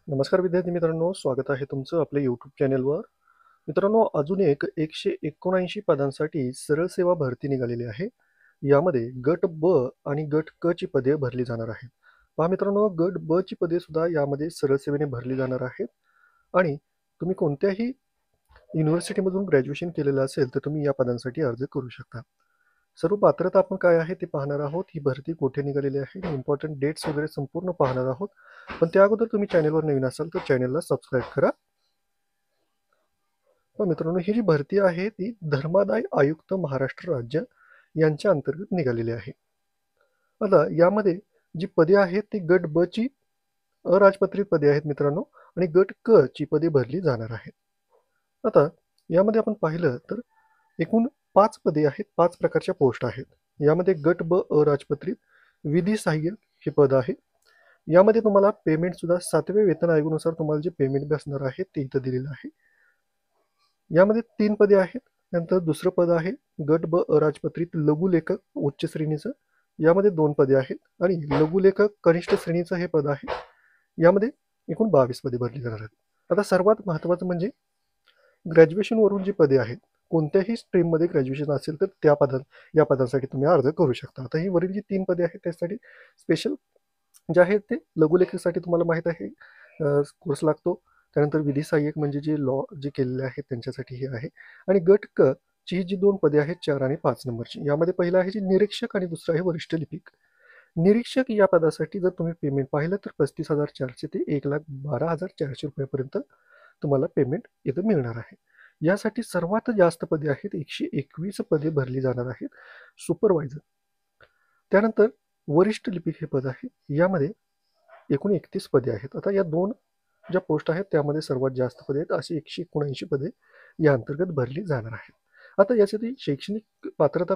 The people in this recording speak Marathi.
नमस्कार विद्यार्थी मित्रांनो, स्वागत आहे तुमचं आपल्या यूट्यूब चॅनेलवर. मित्रांनो, अजून एक 179 पदांसाठी सरळ सेवा भरती निघालेली आहे. यामध्ये गट ब आणि गट क ची पदे भरली जाणार आहेत. पहा मित्रांनो, गट ब ची पदे सुद्धा यामध्ये सरळ सेवेने भरली जाणार आहेत आणि तुम्ही कोणत्याही युनिव्हर्सिटीमधून ग्रॅज्युएशन केलेलं असेल तर तुम्ही या पदांसाठी अर्ज करू शकता. सर्व पात्रता आपण काय आहे ते पाहणार आहोत. ही भरती कुठे निघालेली आहे, इम्पॉर्टंट डेट्स वगैरे संपूर्ण पाहणार आहोत. पण त्या अगोदर तुम्ही चॅनलवर नवीन असाल तर चॅनलला सबस्क्राईब करा. तर मित्रांनो, ही जी भरती आहे ती धर्मादाय आयुक्त महाराष्ट्र राज्य यांच्या अंतर्गत निघालेली आहे. आता यामध्ये जी पदे आहेत ती गट ब ची अराजपत्रित पदे आहेत मित्रांनो, आणि गट क ची पदे भरली जाणार आहेत. आता यामध्ये आपण पाहिलं तर एकूण 5 पदे आहेत, 5 प्रकारच्या पोस्ट आहेत. यामध्ये गट ब अराजपत्रित विधी सहाय्यक हे पद आहे. यामध्ये तुम्हाला पेमेंट सुद्धा 7व्या वेतन आयोगानुसार तुम्हाला जे पेमेंट बसणार आहे ते इथं दिलेलं आहे. यामध्ये 3 पदे आहेत. नंतर दुसरं पद आहे गट ब अराजपत्रित लघुलेखक उच्च श्रेणीचं. यामध्ये 2 पदे आहेत आणि लघुलेखक कनिष्ठ श्रेणीचं हे पद आहे. यामध्ये एकूण 22 पदे भरली जाणार आहेत. आता सर्वात महत्त्वाचं म्हणजे ग्रॅज्युएशनवरून जी पदे आहेत, कोणत्याही स्ट्रीममध्ये ग्रॅज्युएशन असेल तर या पदांसाठी तुम्ही अर्ज करू शकता. आता ही वरील जी 3 पदे आहेत त्यासाठी स्पेशल जे आहेत ते लघुलेखकासाठी तुम्हाला माहीत आहे कोर्स लागतो. त्यानंतर विधी सहाय्यक म्हणजे जे लॉ जे केलेले आहेत त्यांच्यासाठी हे आहे. आणि गट क ची ही जी 2 पदे आहेत 4 आणि 5 नंबरची. यामध्ये पहिलं आहे जे निरीक्षक आणि दुसरं आहे वरिष्ठ लिपिक. निरीक्षक या पदासाठी जर तुम्ही पेमेंट पाहिलं तर 35,400 ते 1,12,400 रुपयापर्यंत तुम्हाला पेमेंट इथं मिळणार आहे. यासाठी सर्वात जास्त पदे आहेत, 121 पदे भरली जाणार आहेत सुपरवायझर. त्यानंतर वरिष्ठ लिपिक हे पद आहे. यामध्ये एकूण 31 पदे आहेत. आता या 2 ज्या पोस्ट आहेत त्यामध्ये सर्वात जास्त पदे आहेत. अशी 179 पदे या अंतर्गत भरली जाणार आहेत. आता यासाठी शैक्षणिक पात्रता